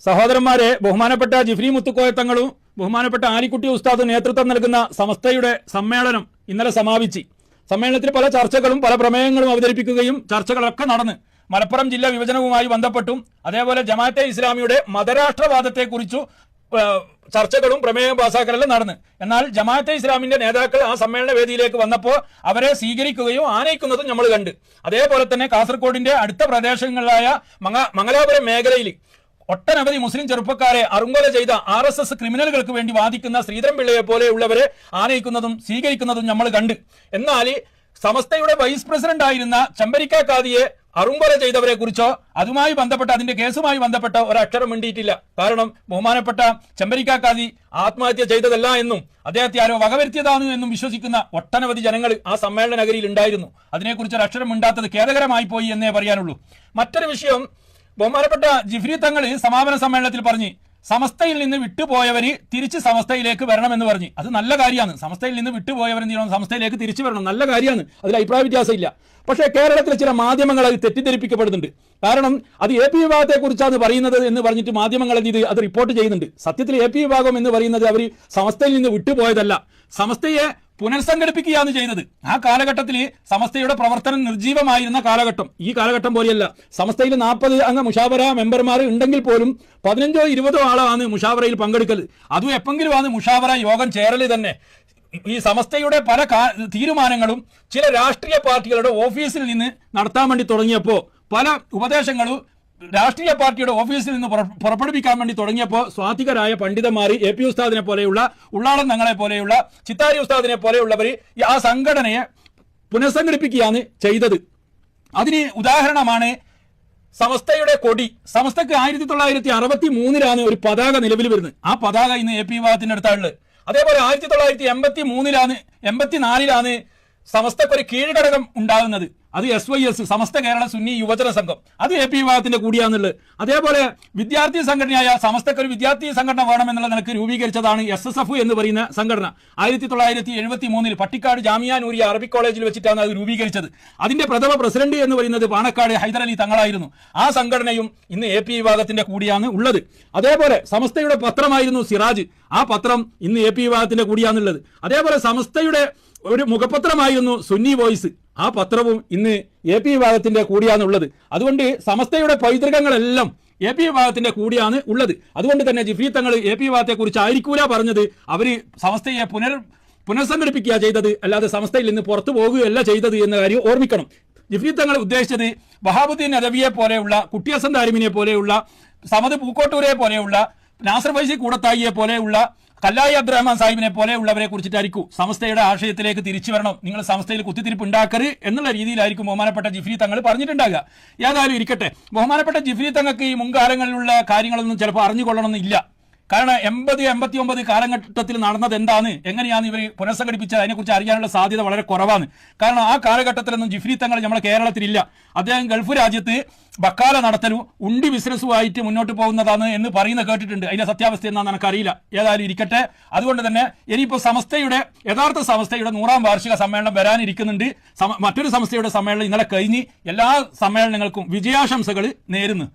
സഹോദരന്മാരെ, ബഹുമാനപ്പെട്ട ജിഫ്രി മുത്തുക്കോയ തങ്ങളും ബഹുമാനപ്പെട്ട ആലിക്കുട്ടി ഉസ്താദ് നേതൃത്വം നൽകുന്ന സമസ്തയുടെ സമ്മേളനം ഇന്നലെ സമാപിച്ചു. സമ്മേളനത്തിൽ പല ചർച്ചകളും പല പ്രമേയങ്ങളും അവതരിപ്പിക്കുകയും ചർച്ചകളൊക്കെ നടന്ന് മലപ്പുറം ജില്ലാ വിഭജനവുമായി ബന്ധപ്പെട്ടും അതേപോലെ ജമാഅത്തെ ഇസ്ലാമിയുടെ മതരാഷ്ട്രവാദത്തെക്കുറിച്ചു ചർച്ചകളും പ്രമേയം പാസാക്കലെല്ലാം നടന്ന്. എന്നാൽ ജമാഅത്തെ ഇസ്ലാമിന്റെ നേതാക്കൾ ആ സമ്മേളന വേദിയിലേക്ക് വന്നപ്പോൾ അവരെ സ്വീകരിക്കുകയും ആനയിക്കുന്നതും നമ്മൾ കണ്ട്. അതേപോലെ തന്നെ കാസർഗോഡിന്റെ അടുത്ത പ്രദേശങ്ങളിലായ മംഗലാപുരം മേഖലയിൽ ഒട്ടനവധി മുസ്ലിം ചെറുപ്പക്കാരെ അറുങ്കൊല ചെയ്ത RSS ക്രിമിനലുകൾക്ക് വേണ്ടി വാദിക്കുന്ന ശ്രീധരൻ പിള്ളയെ പോലെയുള്ളവരെ ആനയിക്കുന്നതും സ്വീകരിക്കുന്നതും നമ്മൾ കണ്ട്. എന്നാൽ സമസ്തയുടെ വൈസ് പ്രസിഡന്റ് ആയിരുന്ന ചെമ്പരിക്ക കാദിയെ അറുങ്കൊല ചെയ്തവരെ കുറിച്ചോ അതുമായി ബന്ധപ്പെട്ട അതിന്റെ കേസുമായി ബന്ധപ്പെട്ട ഒരക്ഷരം മിണ്ടിയിട്ടില്ല. കാരണം ബഹുമാനപ്പെട്ട ചെമ്പരിക്ക കാദി ആത്മഹത്യ ചെയ്തതല്ല എന്നും അദ്ദേഹത്തെ ആരോ വകവരുത്തിയതാണ് എന്നും വിശ്വസിക്കുന്ന ഒട്ടനവധി ജനങ്ങൾ ആ സമ്മേളന നഗരിയിൽ ഉണ്ടായിരുന്നു. അതിനെക്കുറിച്ച് ഒരു അക്ഷരം മിണ്ടാത്തത് ഖേദകരമായി പോയി എന്നേ പറയാനുള്ളൂ. മറ്റൊരു വിഷയം, ബഹുമാനപ്പെട്ട ജിഫ്രി തങ്ങൾ സമാപന സമ്മേളനത്തിൽ പറഞ്ഞ് സമസ്തയിൽ നിന്ന് വിട്ടുപോയവര് തിരിച്ച് സമസ്തയിലേക്ക് വരണമെന്ന് പറഞ്ഞ്. അത് നല്ല കാര്യമാണ്. സമസ്തയിൽ നിന്ന് വിട്ടുപോയവർ എന്ത് ചെയ്യണം? സമസ്തയിലേക്ക് തിരിച്ചു വരണം. നല്ല കാര്യമാണ്, അതിൽ അഭിപ്രായ വ്യത്യാസം ഇല്ല. പക്ഷേ കേരളത്തിലെ ചില മാധ്യമങ്ങൾ അത് തെറ്റിദ്ധരിപ്പിക്കപ്പെടുന്നുണ്ട്. കാരണം അത് AP വിഭാഗത്തെ കുറിച്ചാണ് പറയുന്നത് എന്ന് പറഞ്ഞിട്ട് മാധ്യമങ്ങൾ അത് റിപ്പോർട്ട് ചെയ്യുന്നുണ്ട്. സത്യത്തിൽ AP വിഭാഗം എന്ന് പറയുന്നത് അവർ സമസ്തയിൽ നിന്ന് വിട്ടുപോയതല്ല, സമസ്തയെ പുനർസംഘടിപ്പിക്കുകയാണ് ചെയ്തത്. ആ കാലഘട്ടത്തിൽ സമസ്തയുടെ പ്രവർത്തനം നിർജീവമായിരുന്ന കാലഘട്ടം ഈ കാലഘട്ടം പോലെയല്ല. സമസ്തയിൽ 40 അംഗ മുഷാവറ മെമ്പർമാർ ഉണ്ടെങ്കിൽ പോലും 15ഓ 20ഓ ആളാണ് മുഷാവറയിൽ പങ്കെടുക്കൽ. അതും എപ്പെങ്കിലും ആണ് മുഷാവറ യോഗം ചേരൽ തന്നെ. ഈ സമസ്തയുടെ പല തീരുമാനങ്ങളും ചില രാഷ്ട്രീയ പാർട്ടികളുടെ ഓഫീസിൽ നിന്ന് നടത്താൻ വേണ്ടി തുടങ്ങിയപ്പോൾ, പല ഉപദേശങ്ങളും രാഷ്ട്രീയ പാർട്ടിയുടെ ഓഫീസിൽ നിന്ന് പുറപ്പെടുവിക്കാൻ വേണ്ടി തുടങ്ങിയപ്പോൾ സ്വാധികരായ പണ്ഡിതന്മാർ AP ഉസ്താദിനെ പോലെയുള്ള, ഉള്ളാളം തങ്ങളെ പോലെയുള്ള, ചിത്താരി ഉസ്താദിനെ പോലെയുള്ളവർ ആ സംഘടനയെ പുനഃസംഘടിപ്പിക്കുകയാണ് ചെയ്തത്. അതിന് ഉദാഹരണമാണ് സമസ്തയുടെ കൊടി. സമസ്തക്ക് 1963 ഒരു പതാക നിലവിൽ വരുന്നത്. ആ പതാക ഇന്ന് AP വിഭാഗത്തിന്റെ അടുത്താണുള്ളത്. അതേപോലെ 1984 സമസ്തക്ക് ഒരു കീഴ്ഘടകം ഉണ്ടാകുന്നത്. അത് SYS, സമസ്ത കേരള സുന്നി യുവജന സംഘം. അത് AP വിഭാഗത്തിന്റെ കൂടിയാന്നുള്ളത്. അതേപോലെ വിദ്യാർത്ഥി സംഘടനയായ സമസ്തക്ക് ഒരു വിദ്യാർത്ഥി സംഘടന വേണമെന്നുള്ള നിലക്ക് രൂപീകരിച്ചതാണ് SSF എന്ന് പറയുന്ന സംഘടന. 1973 പട്ടിക്കാട് ജാമിയ നൂരിയ അറബിക് കോളേജിൽ വെച്ചിട്ടാണ് അത് രൂപീകരിച്ചത്. അതിന്റെ പ്രഥമ പ്രസിഡന്റ് എന്ന് പറയുന്നത് പാണക്കാട് ഹൈദരലി തങ്ങളായിരുന്നു. ആ സംഘടനയും ഇന്ന് AP വിഭാഗത്തിന്റെ കൂടിയാണ് ഉള്ളത്. അതേപോലെ സമസ്തയുടെ പത്രമായിരുന്നു സിറാജ്. ആ പത്രം ഇന്ന് AP വിഭാഗത്തിന്റെ കൂടിയാണുള്ളത്. അതേപോലെ സമസ്തയുടെ ഒരു മുഖപത്രമായിരുന്നു സുന്നി വോയിസ്. ആ പത്രവും ഇന്ന് AP വിഭാഗത്തിന്റെ കൂടിയാണുള്ളത്. അതുകൊണ്ട് സമസ്തയുടെ പൈതൃകങ്ങളെല്ലാം AP വിഭാഗത്തിന്റെ കൂടിയാണ് ഉള്ളത്. അതുകൊണ്ട് തന്നെ ജിഫ്രി തങ്ങൾ AP വിഭാഗത്തെ കുറിച്ച് ആയിരിക്കൂല പറഞ്ഞത്. അവര് സമസ്തയെ പുനഃസംഘടിപ്പിക്കുക ചെയ്തത്, അല്ലാതെ സമസ്തയിൽ നിന്ന് പുറത്തു പോകുകയല്ല ചെയ്തത് എന്ന കാര്യം ഓർമ്മിക്കണം. ജിഫ്രി തങ്ങൾ ഉദ്ദേശിച്ചത് വഹാബുദ്ദീൻ നദവിയെ പോലെയുള്ള, കുട്ടി ഹസൻ ദാരിമിനെ പോലെയുള്ള, സമദ് പൂക്കോട്ടൂരെ പോലെയുള്ള, നാസർ ഫൈസി കൂടത്തായിയെ പോലെയുള്ള, കല്ലായി അബ്ദുറഹ്മാൻ സാഹിബിനെ പോലെയുള്ളവരെ കുറിച്ചിട്ടായിരിക്കും സമസ്തയുടെ ആശയത്തിലേക്ക് തിരിച്ചു വരണം, നിങ്ങൾ സമസ്തയിൽ കുത്തിത്തിരിപ്പ് ഉണ്ടാക്കരുത് എന്നുള്ള രീതിയിലായിരിക്കും ബഹുമാനപ്പെട്ട ജിഫ്രി തങ്ങൾ പറഞ്ഞിട്ടുണ്ടാകുക. ഏതായാലും ഇരിക്കട്ടെ, ബഹുമാനപ്പെട്ട ജിഫ്രി തങ്ങൾക്ക് ഈ മുൻകാലങ്ങളിലുള്ള കാര്യങ്ങളൊന്നും ചിലപ്പോൾ അറിഞ്ഞുകൊള്ളണമെന്നില്ല. കാരണം 80-89 കാലഘട്ടത്തിൽ നടന്നത് എന്താണ്, എങ്ങനെയാണ് ഇവർ പുനഃസംഘടിപ്പിച്ചത്, അതിനെക്കുറിച്ച് അറിയാനുള്ള സാധ്യത വളരെ കുറവാണ്. കാരണം ആ കാലഘട്ടത്തിലൊന്നും ജിഫ്രി തങ്ങൾ നമ്മുടെ കേരളത്തിലില്ല. അദ്ദേഹം ഗൾഫ് രാജ്യത്ത് ബക്കാല നടത്തലും ഉണ്ടി ബിസിനസ്സുമായിട്ട് മുന്നോട്ട് പോകുന്നതാണ് എന്ന് പറയുന്നത് കേട്ടിട്ടുണ്ട്. അതിന്റെ സത്യാവസ്ഥ എന്നാന്ന് എനിക്കറിയില്ല. ഏതായാലും ഇരിക്കട്ടെ. അതുകൊണ്ട് തന്നെ ഇനിയിപ്പോൾ യഥാർത്ഥ സമസ്തയുടെ 100ാം വാർഷിക സമ്മേളനം വരാനിരിക്കുന്നുണ്ട്. മറ്റൊരു സമസ്തയുടെ സമ്മേളനം ഇന്നലെ കഴിഞ്ഞ് എല്ലാ സമ്മേളനങ്ങൾക്കും വിജയാശംസകൾ നേരുന്നു.